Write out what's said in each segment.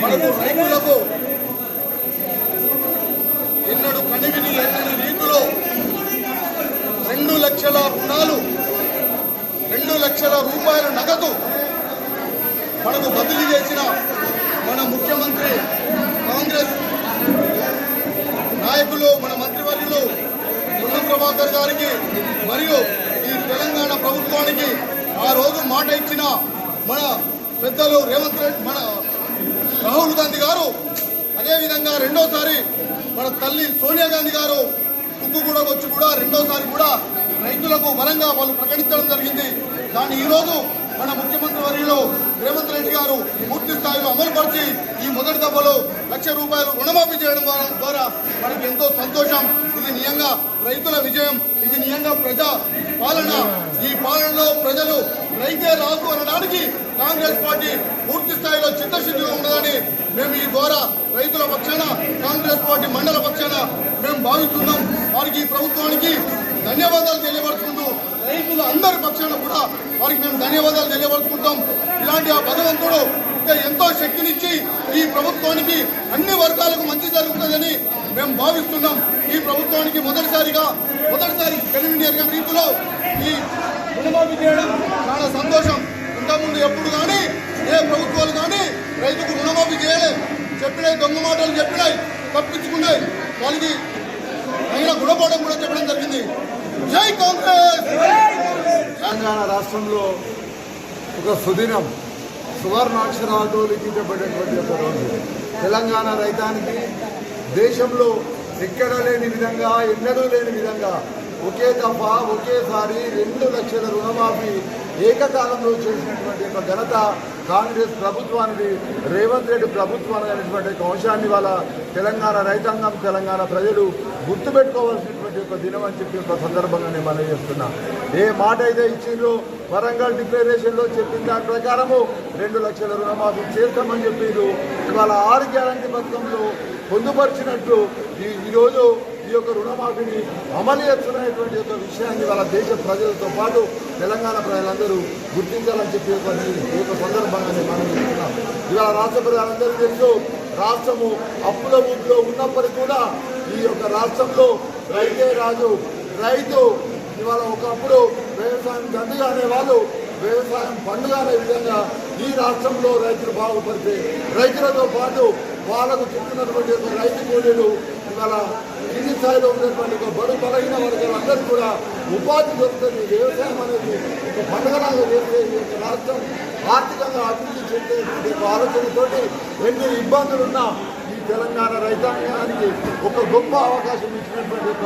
మనకు రైతులకు ఎన్నడూ కనివిని ఎన్నని రీతిలో 2 లక్షల రుణాలు 2 లక్షల రూపాయల నగదు మనకు బదిలీ చేసిన మన ముఖ్యమంత్రి కాంగ్రెస్ నాయకులు మన మంత్రివర్యులు పొన్నం ప్రభాకర్ గారికి మరియు ఈ తెలంగాణ ప్రభుత్వానికి ఆ రోజు మాట ఇచ్చిన మన పెద్దలు రేవంత్ రెడ్డి మన రాహుల్ గాంధీ గారు, అదేవిధంగా రెండోసారి మన తల్లి సోనియా గాంధీ గారు తుక్కుగూడకు వచ్చి కూడా రెండోసారి కూడా రైతులకు బలంగా వాళ్ళు ప్రకటించడం జరిగింది. దాన్ని ఈరోజు మన ముఖ్యమంత్రి వర్యులు రేవంత్ రెడ్డి గారు పూర్తి స్థాయిలో అమలుపరిచి ఈ మొదటి దఫలో ₹1,00,000 రుణమాఫీ చేయడం ద్వారా మనకి ఎంతో సంతోషం. ఇది నిజంగా రైతుల విజయం, ఇది నిజంగా ప్రజా పాలన. ఈ పాలనలో ప్రజలు రైతే రాజు అనడానికి కాంగ్రెస్ పార్టీ పూర్తి స్థాయిలో చిత్తశుద్ధిగా ఉన్నదని మేము ఈ ద్వారా రైతుల పక్షాన కాంగ్రెస్ పార్టీ మండల పక్షాన మేము భావిస్తున్నాం. వారికి ఈ ప్రభుత్వానికి ధన్యవాదాలు తెలియపరుచుకుంటూ రైతుల అందరి పక్షాన కూడా వారికి మేము ధన్యవాదాలు తెలియపరుచుకుంటాం. ఇలాంటి ఆ భగవంతుడు ఎంతో శక్తినిచ్చి ఈ ప్రభుత్వానికి అన్ని వర్గాలకు మంచి జరుగుతుందని మేము భావిస్తున్నాం. ఈ ప్రభుత్వానికి మొదటిసారి కలిగిన రీతిలో ఈ రుణమాఫీ చేయడం చాలా సంతోషం. ఇంతకుముందు ఎప్పుడు కానీ ఏ ప్రభుత్వాలు కానీ రైతుకు రుణమాఫీ చేయలేదు. చెప్పినాయి, దొంగ మాటలు చెప్పినాయి, తప్పించుకున్నాయి. వాళ్ళకి అయినా గుణపడడం కూడా చెప్పడం జరిగింది. జై కాంగ్రెస్. తెలంగాణ రాష్ట్రంలో ఒక సుదినం సువర్ణాక్షరాలతో లిఖించబడినటువంటి ఒక రోజు. తెలంగాణ రైతానికి దేశంలో ఎక్కడ లేని విధంగా, ఎన్నడూ లేని విధంగా ఒకే దఫా ఒకేసారి 2 లక్షల రుణమాఫీ ఏకకాలంలో చేసినటువంటి ఒక ఘనత కాంగ్రెస్ ప్రభుత్వానికి, రేవంత్ రెడ్డి ప్రభుత్వానికి అనేటువంటి ఒక అంశాన్ని వాళ్ళ తెలంగాణ రైతాంగం, తెలంగాణ ప్రజలు గుర్తుపెట్టుకోవాల్సినటువంటి ఒక దినం అని చెప్పి ఒక సందర్భంగా నేను మనం చేస్తున్నా. ఏ మాట అయితే ఇచ్చిండ్రో వరంగల్ డిక్లరేషన్లో చెప్పిన దాని ప్రకారము 2 లక్షల రుణమాఫీ చేస్తామని చెప్పారు. ఇవాళ 6 గ్యారంటీ పథకంలో పొందుపరిచినట్లు ఈరోజు ఈ యొక్క రుణమాఫీని అమలు చేస్తున్నటువంటి ఒక విషయాన్ని వాళ్ళ దేశ ప్రజలతో పాటు తెలంగాణ ప్రజలందరూ గుర్తించాలని చెప్పి ఈ యొక్క సందర్భంగా మనం చెప్తున్నాం. ఇవాళ రాష్ట్ర ప్రజలందరూ తెలుసు, రాష్ట్రము అప్పుల ఊపిలో ఉన్నప్పటికీ కూడా ఈ యొక్క రాష్ట్రంలో రైతే రాజు. రైతు ఇవాళ ఒకప్పుడు వ్యవసాయం దండుగా అనేవాళ్ళు వ్యవసాయం పండుగ అనే విధంగా ఈ రాష్ట్రంలో రైతులు బాగుపడితే రైతులతో పాటు వాళ్ళకు చెప్తున్నటువంటి రైతు కూలీలు ఇవాళ కింది స్థాయిలో ఉన్నటువంటి ఒక బడు బలహీన వర్గాలందరికీ కూడా ఉపాధి దొరుకుతుంది. వ్యవసాయం అనేది ఒక పండుగలాగా చేస్తే ఈ యొక్క రాష్ట్రం ఆర్థికంగా అభివృద్ధి చెందేటువంటి ఆలోచనతోటి ఎన్ని ఇబ్బందులున్నా ఈ తెలంగాణ రైతాంగానికి ఒక గొప్ప అవకాశం ఇచ్చినటువంటి ఒక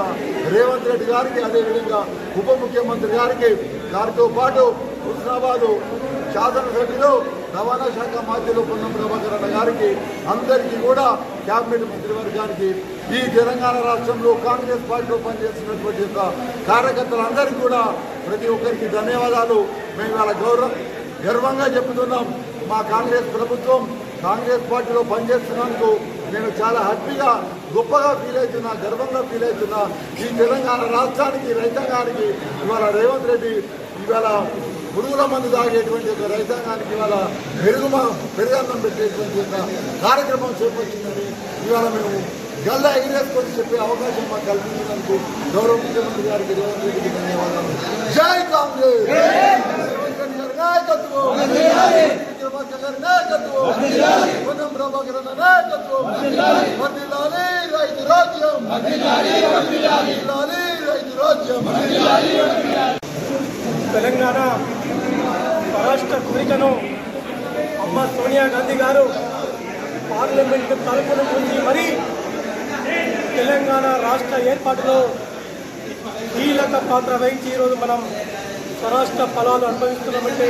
రేవంత్ రెడ్డి గారికి, అదేవిధంగా ఉప ముఖ్యమంత్రి గారికి, దానితో పాటు హుస్నాబాద్ శాసనసభ్యులు రవాణా శాఖ మంత్రులు పొన్నం ప్రభాకర్ గారికి, అందరికీ కూడా క్యాబినెట్ మంత్రివర్గానికి, ఈ తెలంగాణ రాష్ట్రంలో కాంగ్రెస్ పార్టీలో పనిచేస్తున్నటువంటి యొక్క కార్యకర్తలందరికీ కూడా ప్రతి ఒక్కరికి ధన్యవాదాలు. మేము ఇవాళ గర్వంగా చెబుతున్నాం. మా కాంగ్రెస్ ప్రభుత్వం కాంగ్రెస్ పార్టీలో పనిచేస్తున్నందుకు నేను చాలా హ్యాపీగా, గొప్పగా ఫీల్ అవుతున్నా, గర్వంగా ఫీల్ అవుతున్నా. ఈ తెలంగాణ రాష్ట్రానికి, రైతాంగానికి ఇవాళ రేవంత్ రెడ్డి ఇవాళ పురుగుల మందు తాగేటువంటి ఒక రైతాంగానికి ఇవాళ పెరుగన్నం పెట్టేటువంటి ఒక కార్యక్రమం చేపట్టిందని ఇవాళ మేము గల్లా ఎగిరేసుకొని చెప్పే అవకాశం మాకు కల్పించినందుకు గౌరవ ముఖ్యమంత్రి గారికి, రేవంత్ రెడ్డికి ధన్యవాదాలు. జై కాంగ్రెస్. నాయకత్వం, నాయకత్వం, పొన్నం ప్రభాకర్ నాయకత్వం. వర్ధిల్లాలి రైతు రాజ్యం, వర్ధిల్లాలి రైతు రాజ్యం. తెలంగాణ రాష్ట్ర కోరికను అమ్మ సోనియా గాంధీ గారు పార్లమెంట్ తరపున నుంచి మరి తెలంగాణ రాష్ట్ర ఏర్పాటులో కీలక పాత్ర వహించి ఈరోజు మనం స్వరాష్ట్ర ఫలాలు అనుభవిస్తున్నామంటే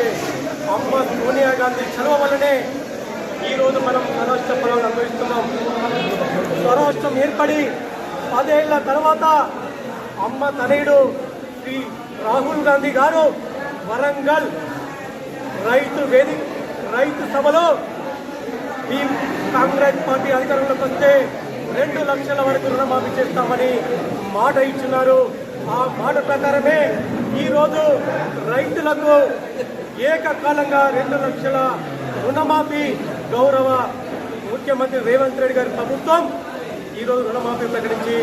అమ్మ సోనియా గాంధీ చొరవ వల్లనే ఈరోజు మనం స్వరాష్ట్ర ఫలాలు అనుభవిస్తున్నాం. స్వరాష్ట్రం ఏర్పడి 10 ఏళ్ల తర్వాత అమ్మ తనయుడు శ్రీ రాహుల్ గాంధీ గారు వరంగల్ రైతు సభలో ఈ కాంగ్రెస్ పార్టీ అధికారంలోకి వస్తే 2 లక్షల వరకు రుణమాఫీ చేస్తామని మాట ఇచ్చున్నారు. ఆ మాట ప్రకారమే ఈరోజు రైతులకు ఏకకాలంగా 2 లక్షల రుణమాఫీ గౌరవ ముఖ్యమంత్రి రేవంత్ రెడ్డి గారి ప్రభుత్వం ఈరోజు రుణమాఫీ ప్రకటించి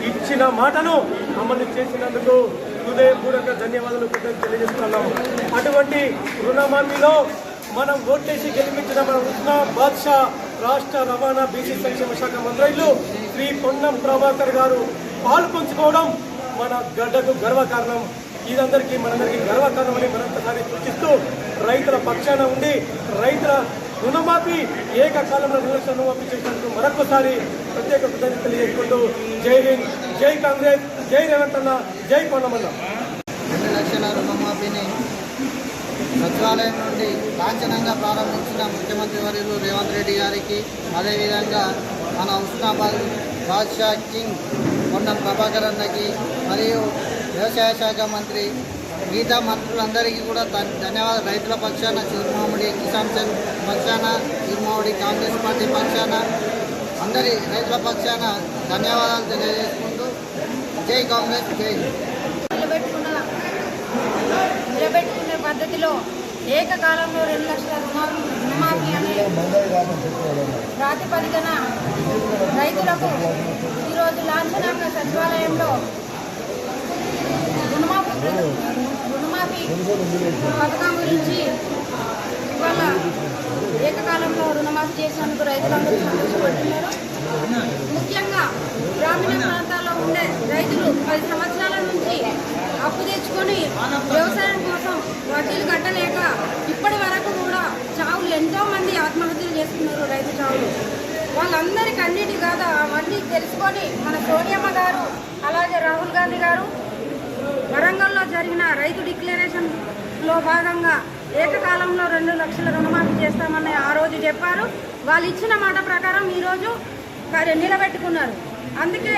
ఇచ్చిన మాటను అమలు చేసినందుకు హృదయపూర్వక ధన్యవాదాలు తెలియజేస్తున్నాము. అటువంటి రుణమాఫీలో మనం ఓట్లేసి గెలిపించిన మన ఉస్మాన్ బాద్షా రాష్ట్ర రవాణా బీసీ సంక్షేమ శాఖ మంత్రులు శ్రీ పొన్నం ప్రభాకర్ గారు పాల్పంచుకోవడం మన గడ్డకు గర్వకారణం. ఇదందరికీ మనందరికీ గర్వకారణమని మరొకసారి సూచిస్తూ రైతుల పక్షాన ఉండి రైతుల రుణమాఫీ ఏకకాలంలో 2 లక్షల రుణమాఫీ చేసినందుకు మరొకసారి ప్రత్యేక కృతజ్ఞతలు తెలియజేసుకుంటూ జై హింద్, జై కాంగ్రెస్, జై రేవంత్ అన్న, జై పొన్నమన్న. 2 లక్షల రుణమాఫీని సచివాలయం నుండి లాంఛనంగా ప్రారంభించిన ముఖ్యమంత్రి వర్యులు రేవంత్ రెడ్డి గారికి, అదేవిధంగా మన ఉస్మానాబాద్ బాద్షా కింగ్ పొన్నం ప్రభాకర్ అన్నకి మరియు వ్యవసాయ శాఖ మంత్రి మిగతా మంత్రులందరికీ కూడా ధన్యవాదాలు. రైతుల పక్షాన చిరుమామిడి, కిసాన్ సంఘ్ పక్షాన చిరుమామిడి, కాంగ్రెస్ పార్టీ పక్షాన అందరి రైతుల పక్షాన ధన్యవాదాలు తెలియజేసుకుంటూ జై కాంగ్రెస్, జై నిలబెట్టుకునే పద్ధతిలో ఏకకాలంలో 2 లక్షల రుణమాఫీ అనే ప్రాతిపదికన రైతులకు ఈరోజు లాంఛనంగా సచివాలయంలో రుణమాఫీ పథకం గురించి ఇవాళ ఏకకాలంలో రుణమాఫీ చేసినందుకు రైతులందరూ సంతోషపడుతున్నారు. ముఖ్యంగా గ్రామీణ ప్రాంతాల్లో ఉండే రైతులు 10 సంవత్సరాల నుంచి అప్పు తెచ్చుకొని వ్యవసాయం కోసం వడ్డీలు కట్టలేక ఇప్పటి వరకు కూడా చావులు ఎంతో మంది ఆత్మహత్యలు చేస్తున్నారు. రైతు చావులు వాళ్ళందరికీ అన్నిటి కాదా అవన్నీ తెలుసుకొని మన సోనియమ్మ గారు అలాగే రాహుల్ గాంధీ గారు వరంగల్లో జరిగిన రైతు డిక్లరేషన్లో భాగంగా ఏకకాలంలో 2 లక్షల రుణమాఫీ చేస్తామని ఆ రోజు చెప్పారు. వాళ్ళు ఇచ్చిన మాట ప్రకారం ఈరోజు నిలబెట్టుకున్నారు. అందుకే